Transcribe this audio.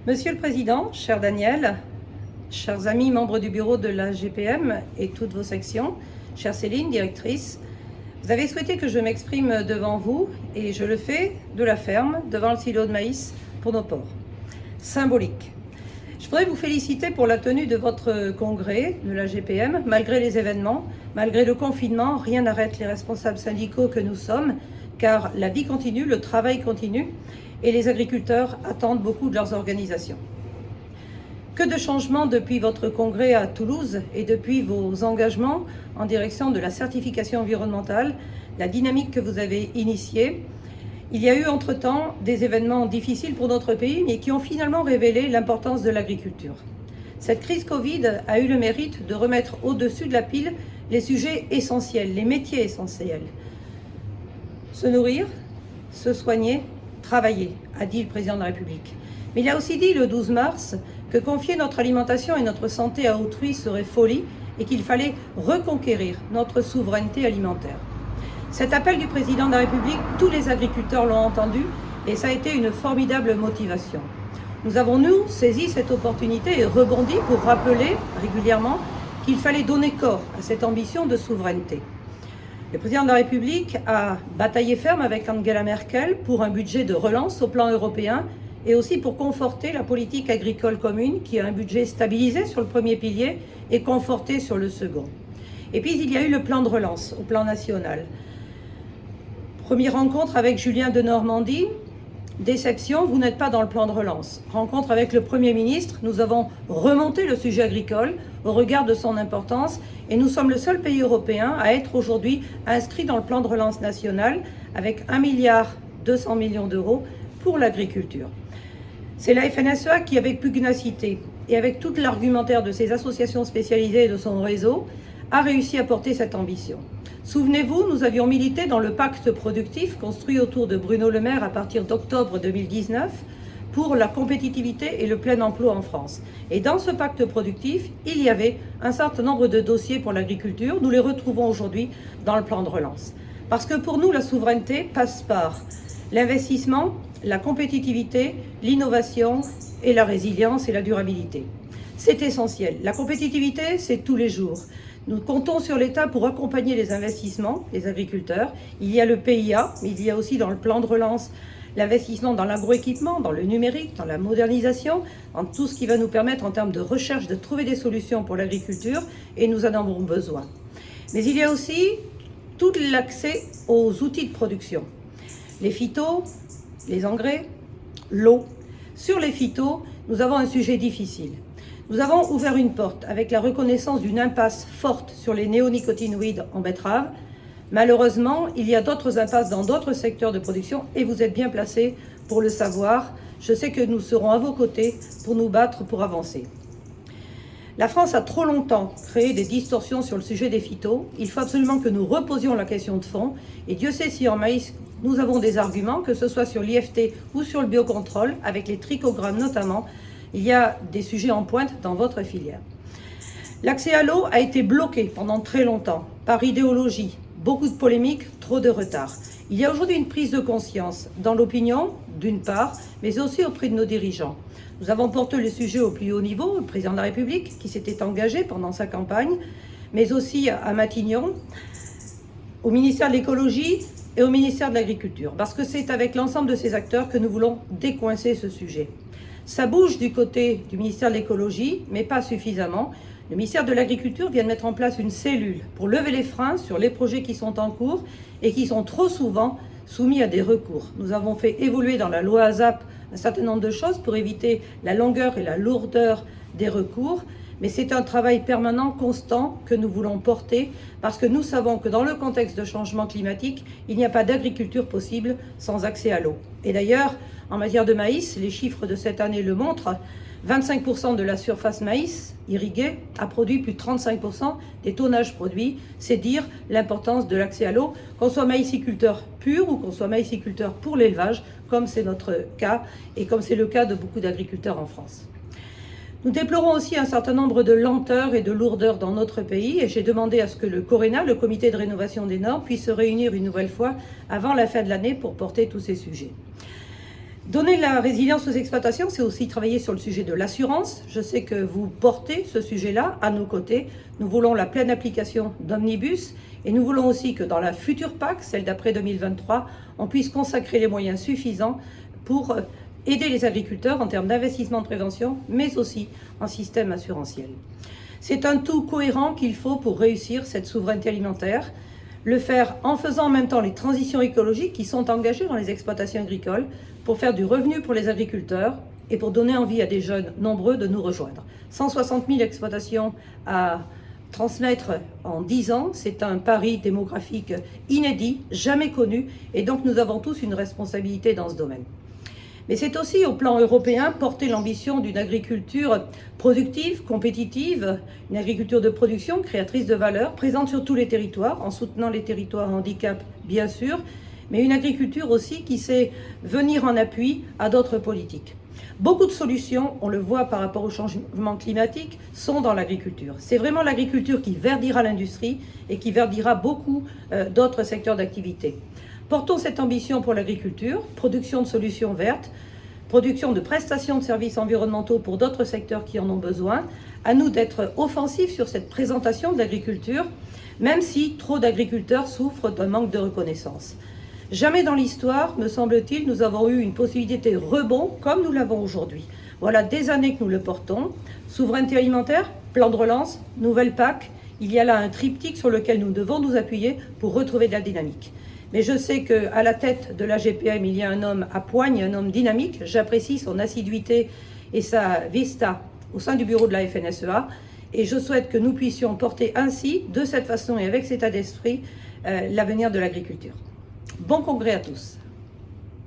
Monsieur le Président, cher Daniel, chers amis membres du bureau de la GPM et toutes vos sections, chère Céline, directrice, vous avez souhaité que je m'exprime devant vous et je le fais de la ferme, devant le silo de maïs pour nos porcs. Symbolique. Je voudrais vous féliciter pour la tenue de votre congrès de la GPM. Malgré les événements, malgré le confinement, rien n'arrête les responsables syndicaux que nous sommes, car la vie continue, le travail continue et les agriculteurs attendent beaucoup de leurs organisations. Que de changements depuis votre congrès à Toulouse et depuis vos engagements en direction de la certification environnementale, la dynamique que vous avez initiée. Il y a eu entre-temps des événements difficiles pour notre pays, mais qui ont finalement révélé l'importance de l'agriculture. Cette crise Covid a eu le mérite de remettre au-dessus de la pile les sujets essentiels, les métiers essentiels. Se nourrir, se soigner, travailler, a dit le président de la République. Mais il a aussi dit le 12 mars que confier notre alimentation et notre santé à autrui serait folie et qu'il fallait reconquérir notre souveraineté alimentaire. Cet appel du président de la République, tous les agriculteurs l'ont entendu et ça a été une formidable motivation. Nous avons, nous, saisi cette opportunité et rebondi pour rappeler régulièrement qu'il fallait donner corps à cette ambition de souveraineté. Le président de la République a bataillé ferme avec Angela Merkel pour un budget de relance au plan européen et aussi pour conforter la politique agricole commune qui a un budget stabilisé sur le premier pilier et conforté sur le second. Et puis il y a eu le plan de relance au plan national. Première rencontre avec Julien Denormandie. Déception, vous n'êtes pas dans le plan de relance. Rencontre avec le Premier ministre, nous avons remonté le sujet agricole au regard de son importance et nous sommes le seul pays européen à être aujourd'hui inscrit dans le plan de relance national avec 1,2 milliard d'euros pour l'agriculture. C'est la FNSEA qui, avec pugnacité et avec tout l'argumentaire de ses associations spécialisées et de son réseau, a réussi à porter cette ambition. Souvenez-vous, nous avions milité dans le pacte productif construit autour de Bruno Le Maire à partir d'octobre 2019 pour la compétitivité et le plein emploi en France. Et dans ce pacte productif, il y avait un certain nombre de dossiers pour l'agriculture. Nous les retrouvons aujourd'hui dans le plan de relance. Parce que pour nous, la souveraineté passe par l'investissement, la compétitivité, l'innovation et la résilience et la durabilité. C'est essentiel. La compétitivité, c'est tous les jours. Nous comptons sur l'État pour accompagner les investissements, les agriculteurs. Il y a le PIA, mais il y a aussi dans le plan de relance l'investissement dans l'agroéquipement, dans le numérique, dans la modernisation, dans tout ce qui va nous permettre en termes de recherche de trouver des solutions pour l'agriculture et nous en avons besoin. Mais il y a aussi tout l'accès aux outils de production. Les phytos, les engrais, l'eau. Sur les phytos, nous avons un sujet difficile. Nous avons ouvert une porte avec la reconnaissance d'une impasse forte sur les néonicotinoïdes en betterave. Malheureusement, il y a d'autres impasses dans d'autres secteurs de production et vous êtes bien placés pour le savoir. Je sais que nous serons à vos côtés pour nous battre pour avancer. La France a trop longtemps créé des distorsions sur le sujet des phytos. Il faut absolument que nous reposions la question de fond. Et Dieu sait si en maïs, nous avons des arguments, que ce soit sur l'IFT ou sur le biocontrôle, avec les trichogrammes notamment. Il y a des sujets en pointe dans votre filière. L'accès à l'eau a été bloqué pendant très longtemps par idéologie, beaucoup de polémiques, trop de retard. Il y a aujourd'hui une prise de conscience dans l'opinion, d'une part, mais aussi auprès de nos dirigeants. Nous avons porté le sujet au plus haut niveau, le président de la République qui s'était engagé pendant sa campagne, mais aussi à Matignon, au ministère de l'Écologie et au ministère de l'Agriculture, parce que c'est avec l'ensemble de ces acteurs que nous voulons décoincer ce sujet. Ça bouge du côté du ministère de l'Écologie, mais pas suffisamment. Le ministère de l'Agriculture vient de mettre en place une cellule pour lever les freins sur les projets qui sont en cours et qui sont trop souvent soumis à des recours. Nous avons fait évoluer dans la loi ASAP un certain nombre de choses pour éviter la longueur et la lourdeur des recours, mais c'est un travail permanent, constant, que nous voulons porter parce que nous savons que dans le contexte de changement climatique, il n'y a pas d'agriculture possible sans accès à l'eau. Et d'ailleurs, en matière de maïs, les chiffres de cette année le montrent, 25% de la surface maïs irriguée a produit plus de 35% des tonnages produits. C'est dire l'importance de l'accès à l'eau, qu'on soit maïsiculteur pur ou qu'on soit maïsiculteur pour l'élevage, comme c'est notre cas et comme c'est le cas de beaucoup d'agriculteurs en France. Nous déplorons aussi un certain nombre de lenteurs et de lourdeurs dans notre pays et j'ai demandé à ce que le CORENA, le comité de rénovation des normes, puisse se réunir une nouvelle fois avant la fin de l'année pour porter tous ces sujets. Donner la résilience aux exploitations, c'est aussi travailler sur le sujet de l'assurance. Je sais que vous portez ce sujet-là à nos côtés. Nous voulons la pleine application d'Omnibus et nous voulons aussi que dans la future PAC, celle d'après 2023, on puisse consacrer les moyens suffisants pour aider les agriculteurs en termes d'investissement de prévention, mais aussi en système assurantiel. C'est un tout cohérent qu'il faut pour réussir cette souveraineté alimentaire, le faire en faisant en même temps les transitions écologiques qui sont engagées dans les exploitations agricoles pour faire du revenu pour les agriculteurs et pour donner envie à des jeunes nombreux de nous rejoindre. 160 000 exploitations à transmettre en 10 ans, c'est un pari démographique inédit, jamais connu, et donc nous avons tous une responsabilité dans ce domaine. Mais c'est aussi au plan européen porter l'ambition d'une agriculture productive, compétitive, une agriculture de production, créatrice de valeur, présente sur tous les territoires, en soutenant les territoires à handicap bien sûr, mais une agriculture aussi qui sait venir en appui à d'autres politiques. Beaucoup de solutions, on le voit par rapport au changement climatique, sont dans l'agriculture. C'est vraiment l'agriculture qui verdira l'industrie et qui verdira beaucoup d'autres secteurs d'activité. Portons cette ambition pour l'agriculture, production de solutions vertes, production de prestations de services environnementaux pour d'autres secteurs qui en ont besoin. À nous d'être offensifs sur cette présentation de l'agriculture, même si trop d'agriculteurs souffrent d'un manque de reconnaissance. Jamais dans l'histoire, me semble-t-il, nous avons eu une possibilité de rebond comme nous l'avons aujourd'hui. Voilà des années que nous le portons. Souveraineté alimentaire, plan de relance, nouvelle PAC. Il y a là un triptyque sur lequel nous devons nous appuyer pour retrouver de la dynamique. Mais je sais qu'à la tête de la GPM, il y a un homme à poigne, un homme dynamique. J'apprécie son assiduité et sa vista au sein du bureau de la FNSEA. Et je souhaite que nous puissions porter ainsi, de cette façon et avec cet état d'esprit, l'avenir de l'agriculture. Bon congrès à tous.